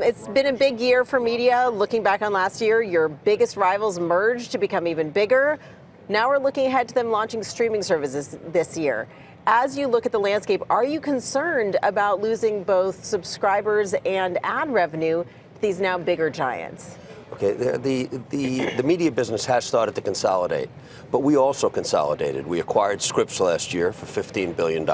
It's been a big year for media. Looking back on last year, your biggest rivals merged to become even bigger. Now we're looking ahead to them launching streaming services this year. As you look at the landscape, are you concerned about losing both subscribers and ad revenue to these now bigger giants? Okay, the media business has started to consolidate, but we also consolidated. We acquired Scripps last year for $15 billion.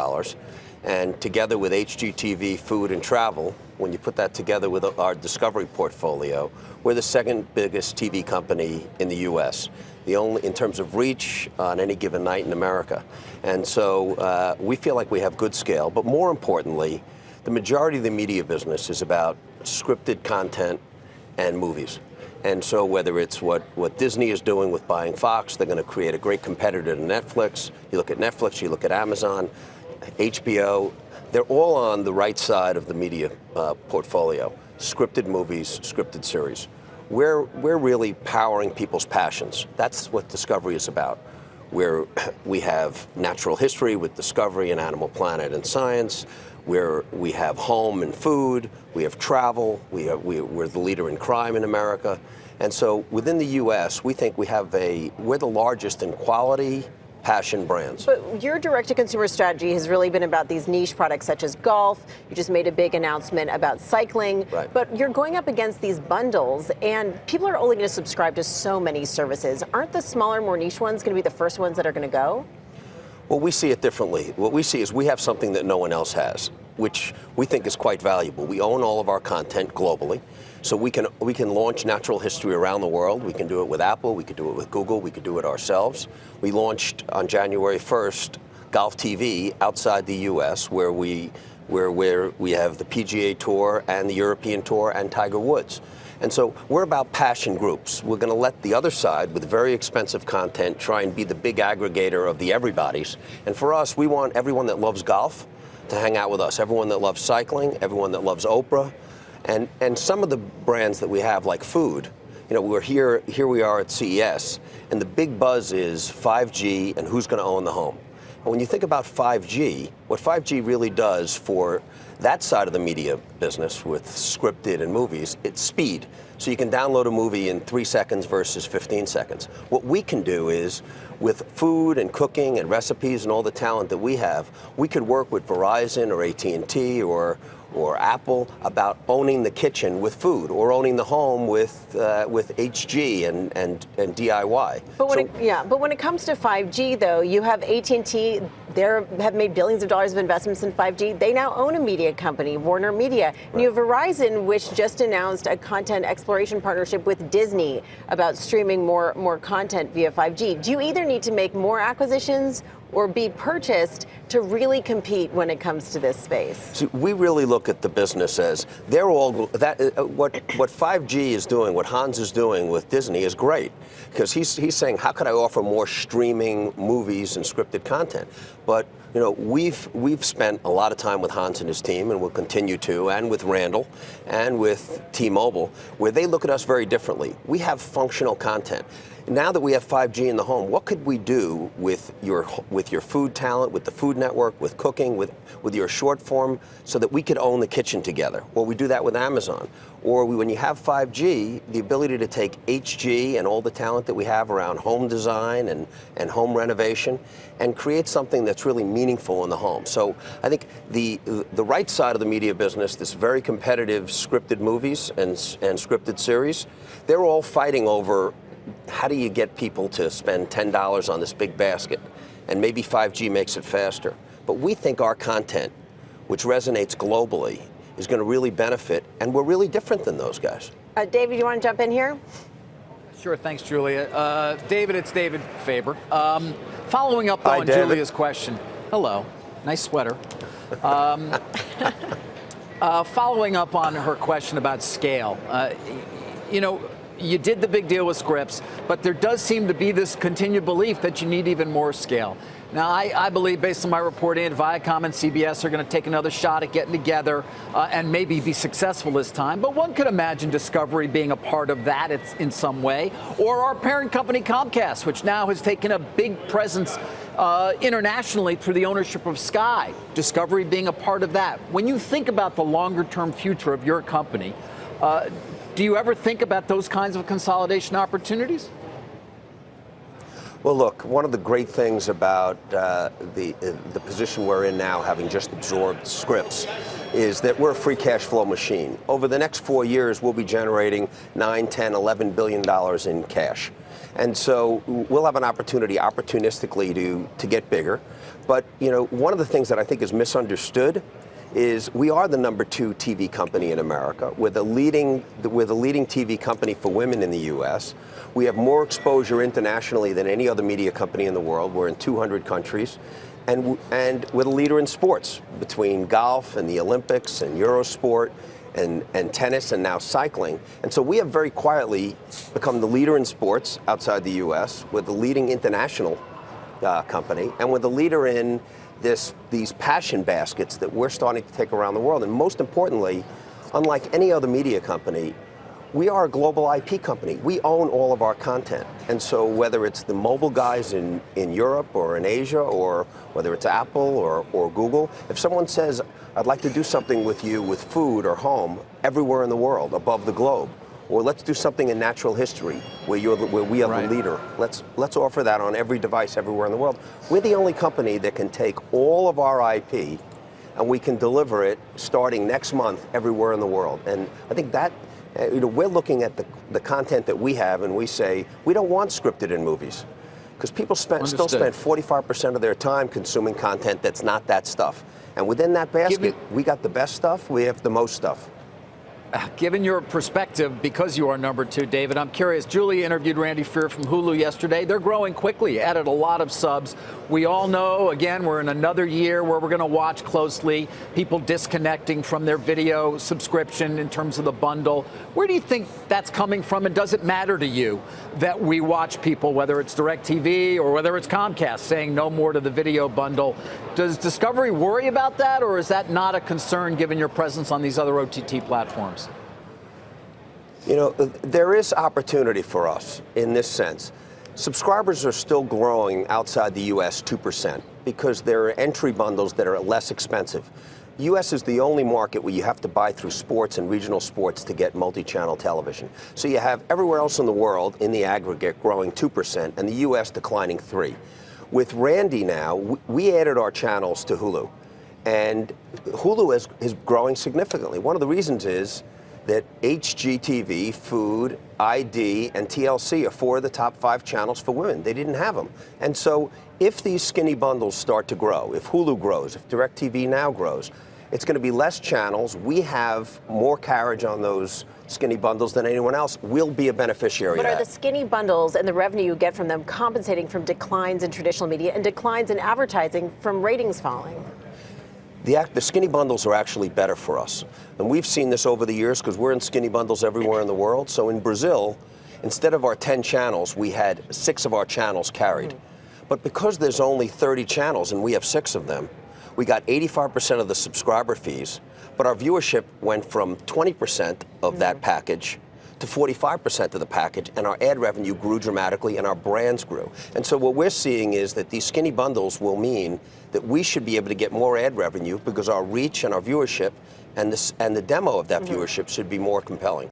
And together with HGTV, Food and Travel, when you put that together with our Discovery portfolio, we're the second biggest TV company in the U.S., the only in terms of reach on any given night in America. And so we feel like we have good scale, but more importantly, the majority of the media business is about scripted content and movies. And so whether it's what Disney is doing with buying Fox, they're going to create a great competitor to Netflix. You look at Netflix, you look at Amazon, HBO, they're all on the right side of the media portfolio. Scripted movies, scripted series. We're really powering people's passions. That's what Discovery is about. Where we have natural history with Discovery and Animal Planet and Science, where we have home and food, we have travel, we're the leader in crime in America. And so within the U.S., we think we're the largest in quality, passion brands. But your direct-to-consumer strategy has really been about these niche products such as golf. You just made a big announcement about cycling. Right. But you're going up against these bundles, and people are only going to subscribe to so many services. Aren't the smaller, more niche ones going to be the first ones that are going to go? Well, we see it differently. What we see is we have something that no one else has, which we think is quite valuable. We own all of our content globally. So we can launch natural history around the world. We can do it with Apple, we could do it with Google, we could do it ourselves. We launched on January 1st Golf TV outside the US where we have the PGA Tour and the European Tour and Tiger Woods. And so we're about passion groups. We're going to let the other side with very expensive content try and be the big aggregator of the everybody's. And for us, we want everyone that loves golf to hang out with us, everyone that loves cycling, everyone that loves Oprah. And some of the brands that we have, like food, you know, we're here we are at CES, and the big buzz is 5G and who's going to own the home. And when you think about 5G, what 5G really does for that side of the media business with scripted and movies, it's speed. So you can download a movie in 3 seconds versus 15 seconds. What we can do is, with food and cooking and recipes and all the talent that we have, we could work with Verizon or AT&T or Apple about owning the kitchen with food, or owning the home with HG and DIY. But when it comes to 5G, though, you have AT&T. They have made billions of dollars of investments in 5G. They now own a media company, Warner Media. Right. And you have Verizon, which just announced a content exploration partnership with Disney about streaming more content via 5G. Do you either need to make more acquisitions or be purchased to really compete when it comes to this space? So we really look at the business as they're all that. What 5G is doing, what Hans is doing with Disney is great, because he's saying, how could I offer more streaming movies and scripted content? But you know, we've spent a lot of time with Hans and his team, and we'll continue to, and with Randall, and with T-Mobile, where they look at us very differently. We have functional content. Now that we have 5G in the home, what could we do with your food talent, with the Food Network, with cooking, with your short form, so that we could own the kitchen together? Or we do that with Amazon. Or when you have 5G, the ability to take HG and all the talent that we have around home design and home renovation and create something that's really meaningful in the home. So I think the right side of the media business, this very competitive scripted movies and scripted series, they're all fighting over, how do you get people to spend $10 on this big basket? And maybe 5G makes it faster. But we think our content, which resonates globally, is going to really benefit, and we're really different than those guys. David, you want to jump in here? Sure, thanks, Julia. David, it's David Faber. Following up on David. Julia's question. Hello, nice sweater. Following up on her question about scale, you know, you did the big deal with Scripps, but there does seem to be this continued belief that you need even more scale. Now, I believe, based on my reporting, Viacom and CBS are going to take another shot at getting together and maybe be successful this time. But one could imagine Discovery being a part of that in some way. Or our parent company, Comcast, which now has taken a big presence internationally through the ownership of Sky. Discovery being a part of that. When you think about the longer-term future of your company, Do you ever think about those kinds of consolidation opportunities? Well, look, one of the great things about the position we're in now, having just absorbed Scripps, is that we're a free cash flow machine. Over the next 4 years, we'll be generating $9, 10, $11 billion in cash. And so we'll have an opportunity opportunistically to get bigger. But, you know, one of the things that I think is misunderstood is we are the #2 TV company in America. We're the leading TV company for women in the U.S. We have more exposure internationally than any other media company in the world. We're in 200 countries. And we're the leader in sports, between golf and the Olympics and Eurosport and tennis and now cycling. And so we have very quietly become the leader in sports outside the U.S. We're the leading international company, and we're the leader in these passion baskets that we're starting to take around the world. And most importantly, unlike any other media company, we are a global IP company. We own all of our content. And so whether it's the mobile guys in Europe or in Asia, or whether it's Apple or Google, if someone says, I'd like to do something with you with food or home everywhere in the world, above the globe, or let's do something in natural history where we are the leader. Let's offer that on every device everywhere in the world. We're the only company that can take all of our IP and we can deliver it starting next month everywhere in the world. And I think that, you know, we're looking at the content that we have and we say, we don't want scripted in movies. Because people still spend 45% of their time consuming content that's not that stuff. And within that basket, we got the best stuff, we have the most stuff. Given your perspective, because you are #2, David, I'm curious. Julie interviewed Randy Feer from Hulu yesterday. They're growing quickly, added a lot of subs. We all know, again, we're in another year where we're going to watch closely people disconnecting from their video subscription in terms of the bundle. Where do you think that's coming from? And does it matter to you that we watch people, whether it's DirecTV or whether it's Comcast, saying no more to the video bundle? Does Discovery worry about that, or is that not a concern given your presence on these other OTT platforms? You know, there is opportunity for us in this sense. Subscribers are still growing outside the U.S. 2% because there are entry bundles that are less expensive. U.S. is the only market where you have to buy through sports and regional sports to get multi-channel television. So you have everywhere else in the world in the aggregate growing 2% and the U.S. declining 3%. With Randy now, we added our channels to Hulu, and Hulu is growing significantly. One of the reasons is that HGTV, Food, ID, and TLC are 4 of the top 5 channels for women. They didn't have them. And so if these skinny bundles start to grow, if Hulu grows, if DirecTV Now grows, it's going to be less channels. We have more carriage on those skinny bundles than anyone else. We'll be a beneficiary of that. But are the skinny bundles and the revenue you get from them compensating from declines in traditional media and declines in advertising from ratings falling? The skinny bundles are actually better for us. And we've seen this over the years because we're in skinny bundles everywhere in the world. So in Brazil, instead of our 10 channels, we had 6 of our channels carried. But because there's only 30 channels and we have 6 of them, we got 85% of the subscriber fees, but our viewership went from 20% of that package to 45% of the package, and our ad revenue grew dramatically and our brands grew. And so what we're seeing is that these skinny bundles will mean that we should be able to get more ad revenue because our reach and our viewership and the demo of that viewership should be more compelling.